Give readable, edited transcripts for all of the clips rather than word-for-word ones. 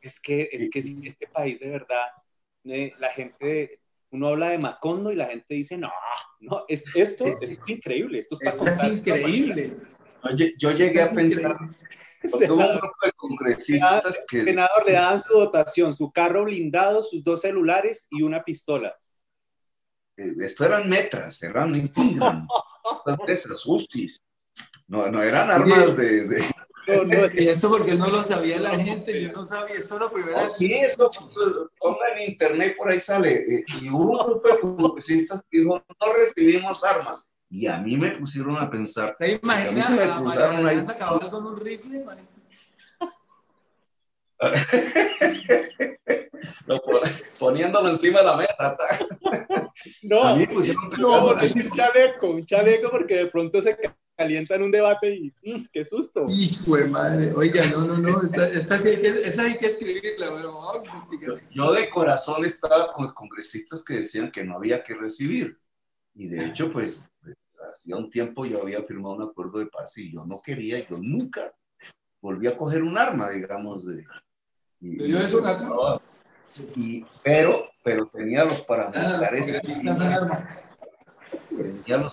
es que sí, este país de verdad, la gente, uno habla de Macondo y la gente dice, no, no, esto es increíble, esto es para Esta es contar a cualquiera. increíble. Oye, yo llegué a pensar, porque hubo un Senador, grupo de congresistas que senador, le daban su dotación, su carro blindado, sus 2 celulares y una pistola. esto eran metras, eran Ingrams, esas UCIs, no eran armas de... No, no, Y esto porque no lo sabía la gente, yo no sabía, esto es la primera vez que Sí, lo eso, escucho. ponga en internet, por ahí sale. Y hubo un grupo de congresistas que dijo, no recibimos armas. Y a mí me pusieron a pensar, ¿Te porque a mí se me imaginas a María cruzaron ahí. Fernanda Cabal con un rifle? Poniéndolo encima de la mesa. A mí no, me pusieron a no, pensar, un chaleco, porque de pronto se calienta en un debate y qué susto. Hijo de madre, oiga, no, esta sí esa hay que escribirla, bueno, vamos a investigar yo eso. de corazón estaba con los congresistas que decían que no había que recibir. Y de hecho, pues hacía un tiempo yo había firmado un acuerdo de paz y yo no quería, yo nunca volví a coger un arma, digamos, Yo eso, gato. pero tenía los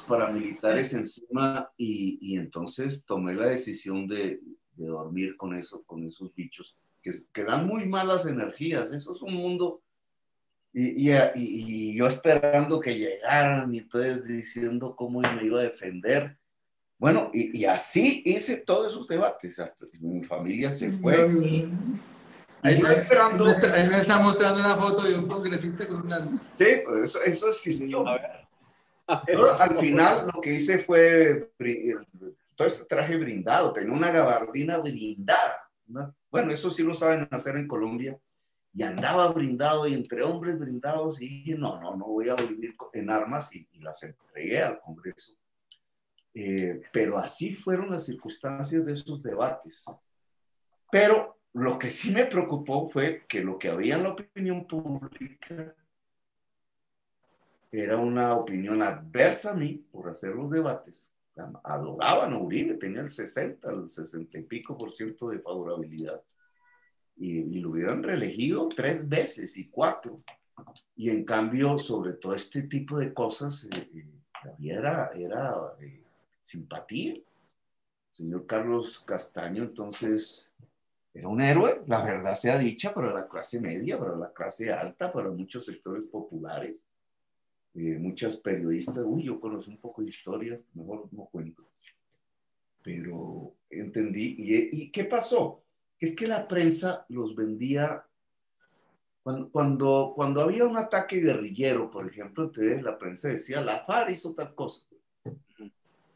paramilitares encima, y entonces tomé la decisión de dormir con esos bichos que dan muy malas energías. Eso es un mundo. Y yo esperando que llegaran y entonces diciendo cómo me iba a defender. Bueno, y así hice todos esos debates. Hasta mi familia se fue. Y yo esperando. Ahí me está mostrando una foto de un congresista con una. Sí, pues eso existió. A ver, Yo al final lo que hice fue todo este traje brindado, tenía una gabardina blindada. Bueno, eso sí lo saben hacer en Colombia. Y andaba brindado y entre hombres brindados y dije, no voy a vivir en armas y las entregué al Congreso. Pero así fueron las circunstancias de esos debates. Pero lo que sí me preocupó fue que lo que había en la opinión pública era una opinión adversa a mí por hacer los debates. Adoraban a Uribe, tenía el 60 y pico por ciento de favorabilidad. Y lo hubieran reelegido 3 veces y 4. Y en cambio, sobre todo este tipo de cosas, era simpatía. El señor Carlos Castaño, entonces, era un héroe, la verdad sea dicha, para la clase media, para la clase alta, para muchos sectores populares. Muchas periodistas, yo conozco un poco de historia, mejor no cuento. Pero entendí. ¿Y qué pasó? Es que la prensa los vendía. Cuando había un ataque guerrillero, por ejemplo, entonces la prensa decía, la FARC hizo tal cosa.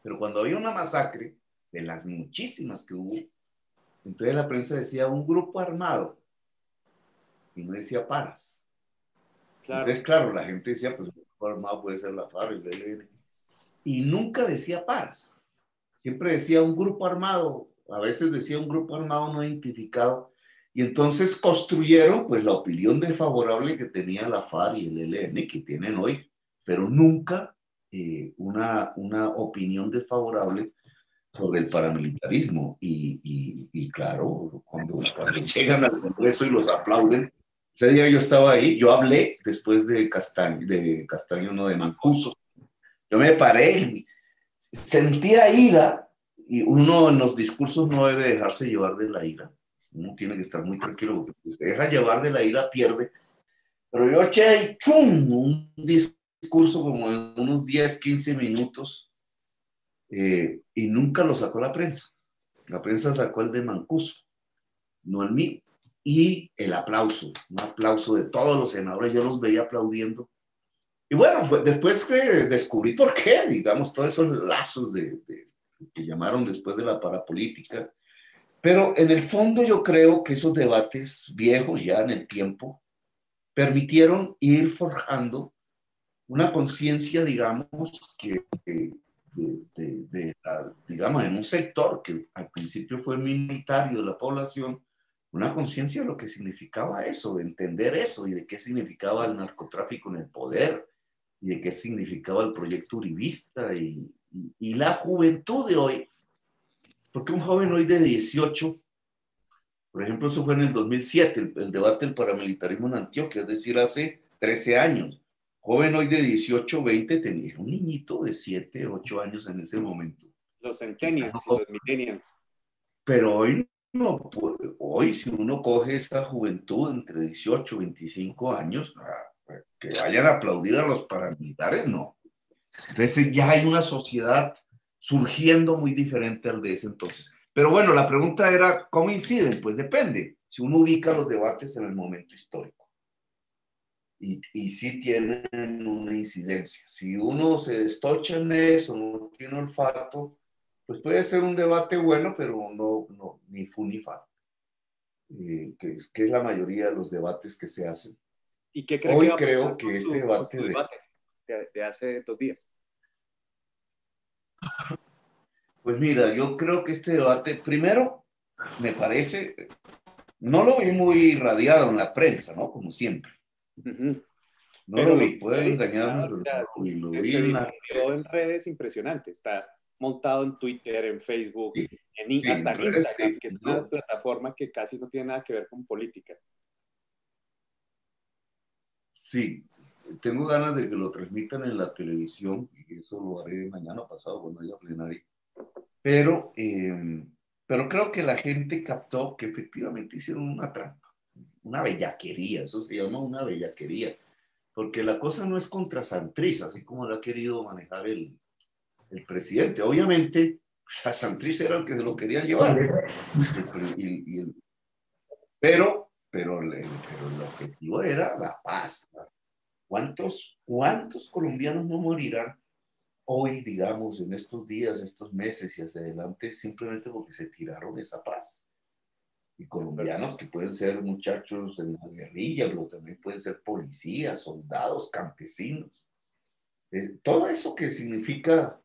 Pero cuando había una masacre, de las muchísimas que hubo, entonces la prensa decía un grupo armado y no decía paras. claro. Entonces, claro, la gente decía, pues un grupo armado puede ser la FARC, el ELN. Y nunca decía paras. Siempre decía un grupo armado, a veces decía un grupo armado no identificado. Y entonces construyeron pues la opinión desfavorable que tenía la FARC y el ELN, que tienen hoy, pero nunca una opinión desfavorable sobre el paramilitarismo. Y claro, cuando llegan al Congreso y los aplauden, ese día yo estaba ahí, yo hablé después de Castaño, no, de Mancuso. Yo me paré, sentía ira, y uno en los discursos no debe dejarse llevar de la ira. Uno tiene que estar muy tranquilo, porque si se deja llevar de la ira, pierde. Pero yo eché un discurso como en unos 10, 15 minutos, y nunca lo sacó la prensa. La prensa sacó el de Mancuso, no el mío. Y el aplauso, un aplauso de todos los senadores, yo los veía aplaudiendo. Y bueno, pues después que descubrí por qué, digamos, todos esos lazos que llamaron después de la parapolítica. Pero en el fondo yo creo que esos debates viejos ya en el tiempo permitieron ir forjando una conciencia, digamos, digamos, en un sector que al principio fue minoritario de la población, una conciencia de lo que significaba eso, de entender eso y de qué significaba el narcotráfico en el poder y de qué significaba el proyecto uribista y la juventud de hoy. Porque un joven hoy de 18 Por ejemplo, eso fue en el 2007, el debate del paramilitarismo en Antioquia, es decir, hace 13 años. Joven hoy de 18, 20, tenía un niñito de 7, 8 años en ese momento. Los Quizás centennials y no, los millennials. pero hoy no, hoy si uno coge esa juventud entre 18 y 25 años, que vayan a aplaudir a los paramilitares, no. Entonces ya hay una sociedad surgiendo muy diferente al de ese entonces. Pero bueno, la pregunta era, ¿cómo inciden? Pues depende, si uno ubica los debates en el momento histórico. Y sí tienen una incidencia. Si uno se destocha en eso, no tiene olfato, pues puede ser un debate bueno, pero no ni fu ni fa, que es la mayoría de los debates que se hacen. ¿Y qué cree que va Hoy a pasar creo que este con debate su debate de hace 2 días? pues mira, yo creo que este debate, primero, me parece, no lo vi muy irradiado en la prensa, ¿no? Como siempre. Ujú. No Pero lo los vi, puede periodistas, engañarme, claro, pero ya, no lo vi, lo vi se en las difundió en redes. redes impresionante. Está montado en Twitter, en Facebook, Sí, sí, hasta en en redes se Instagram, que es una difundió. plataforma que casi no tiene nada que ver con política. Sí, tengo ganas de que lo transmitan en la televisión y eso lo haré mañana pasado cuando haya plenaria. Pero, pero creo que la gente captó que efectivamente hicieron una trampa, una bellaquería, eso se llama una bellaquería, porque la cosa no es contra Santrich, así como lo ha querido manejar el presidente. Obviamente, a Santrich era el que se lo quería llevar, pero el objetivo era la paz. ¿Cuántos colombianos no morirán hoy, digamos, en estos días, estos meses y hacia adelante, simplemente porque se tiraron esa paz? Y colombianos que pueden ser muchachos en la guerrilla, pero también pueden ser policías, soldados, campesinos. Todo eso que significa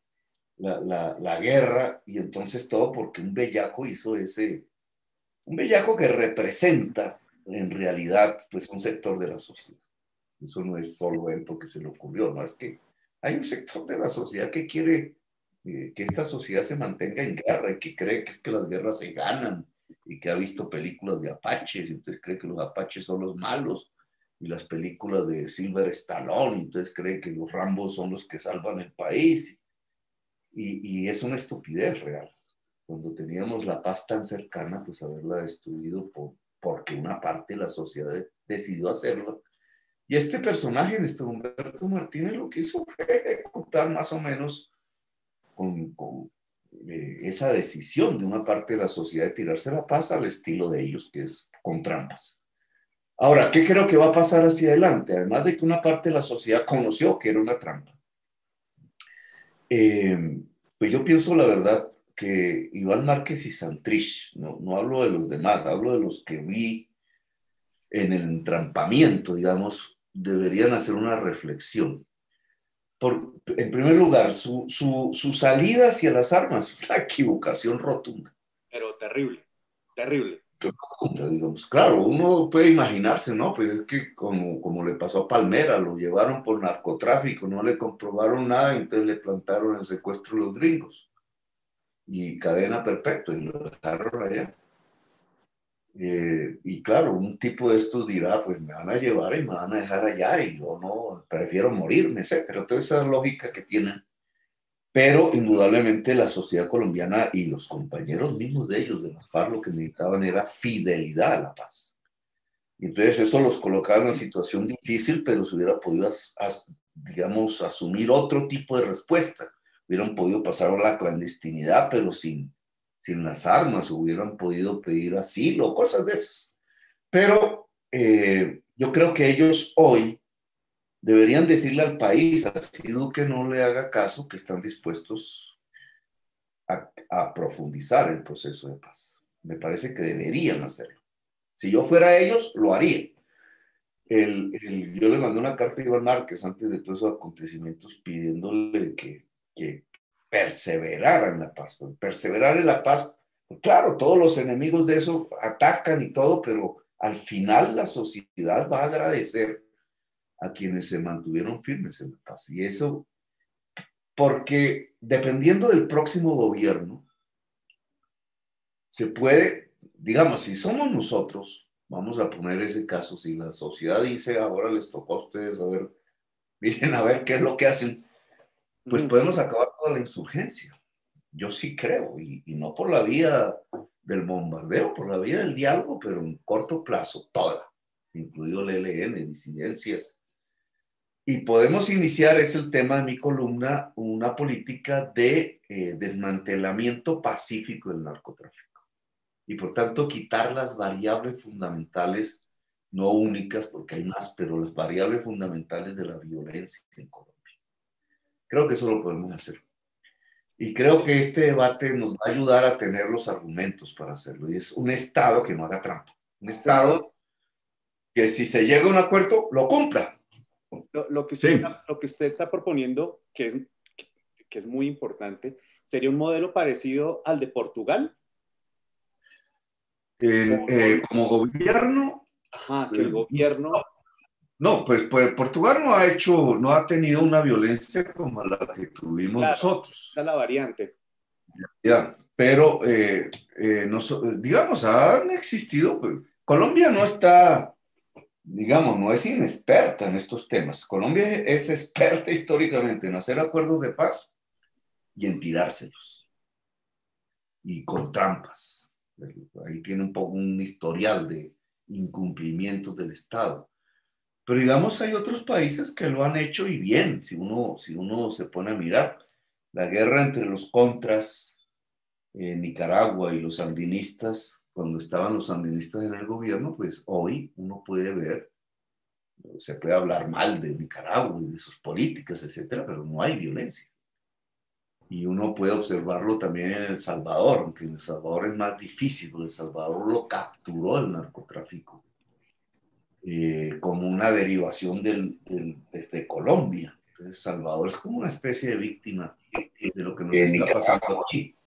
la guerra, y entonces todo porque un bellaco hizo un bellaco que representa en realidad pues un sector de la sociedad. Eso no es solo él porque se le ocurrió, no es que hay un sector de la sociedad que quiere que esta sociedad se mantenga en guerra y que cree que es que las guerras se ganan y que ha visto películas de apaches, y entonces cree que los apaches son los malos y las películas de Silver Stallone, y entonces cree que los Rambos son los que salvan el país y es una estupidez real. Cuando teníamos la paz tan cercana, pues haberla destruido porque una parte de la sociedad decidió hacerlo. Y este personaje, Néstor Humberto Martínez, lo que hizo fue ejecutar más o menos con esa decisión de una parte de la sociedad de tirarse la paz al estilo de ellos, que es con trampas. Ahora, ¿qué creo que va a pasar hacia adelante? Además de que una parte de la sociedad conoció que era una trampa. Pues yo pienso la verdad que Iván Márquez y Santrich, no hablo de los demás, hablo de los que vi en el entrampamiento, digamos, deberían hacer una reflexión. En primer lugar, su salida hacia las armas es una equivocación rotunda. Pero terrible, terrible. Rotunda, digamos. Claro, uno puede imaginarse, ¿no? Pues es que como le pasó a Palmera, lo llevaron por narcotráfico, no le comprobaron nada, entonces le plantaron el secuestro a los gringos y cadena perpetua y lo dejaron allá. Y claro, un tipo de estos dirá, pues me van a llevar y me van a dejar allá y yo no, prefiero morirme, etcétera. Toda esa lógica que tienen. Pero indudablemente la sociedad colombiana y los compañeros mismos de ellos, de las FARC, lo que necesitaban era fidelidad a la paz. Y entonces eso los colocaba en una situación difícil, pero se hubiera podido, digamos, asumir otro tipo de respuesta. Hubieran podido pasar a la clandestinidad, pero sin las armas, hubieran podido pedir asilo, cosas de esas. Pero yo creo que ellos hoy deberían decirle al país, así Duque no le haga caso, que están dispuestos a profundizar el proceso de paz. Me parece que deberían hacerlo. Si yo fuera ellos, lo haría. Yo le mandé una carta a Iván Márquez antes de todos esos acontecimientos pidiéndole que perseverara en la paz. Perseverar en la paz, pues claro, todos los enemigos de eso atacan y todo, pero al final la sociedad va a agradecer a quienes se mantuvieron firmes en la paz. Y eso, porque dependiendo del próximo gobierno, se puede digamos, si somos nosotros, vamos a poner ese caso, si la sociedad dice, ahora les tocó a ustedes, a ver, miren a ver qué es lo que hacen, pues podemos acabar toda la insurgencia. Yo sí creo, y no por la vía del bombardeo, por la vía del diálogo, pero en corto plazo, toda, incluido el ELN, disidencias. Y podemos iniciar, es el tema de mi columna, una política de desmantelamiento pacífico del narcotráfico. Y por tanto, quitar las variables fundamentales, no únicas, porque hay más, pero las variables fundamentales de la violencia en Colombia. Creo que eso lo podemos hacer. Y creo que este debate nos va a ayudar a tener los argumentos para hacerlo. Y es un Estado que no haga trampa. Un Estado que si se llega a un acuerdo, lo cumpla. Lo que usted está proponiendo, que es muy importante, ¿sería un modelo parecido al de Portugal? Como gobierno... Ajá, que el gobierno... No, pues Portugal no ha tenido una violencia como la que tuvimos nosotros. Esa es la variante. Ya, pero, digamos, han existido. Colombia no está, digamos, no es inexperta en estos temas. Colombia es experta históricamente en hacer acuerdos de paz y en tirárselos. Y con trampas. Ahí tiene un poco un historial de incumplimientos del Estado. Pero digamos, hay otros países que lo han hecho y bien, si uno se pone a mirar. La guerra entre los contras en Nicaragua y los sandinistas, cuando estaban los sandinistas en el gobierno, pues hoy uno puede ver, se puede hablar mal de Nicaragua y de sus políticas, etcétera, pero no hay violencia. Y uno puede observarlo también en El Salvador, aunque en El Salvador es más difícil, porque El Salvador lo capturó el narcotráfico. Como una derivación desde Colombia. Entonces, Salvador es como una especie de víctima de lo que nos está pasando aquí.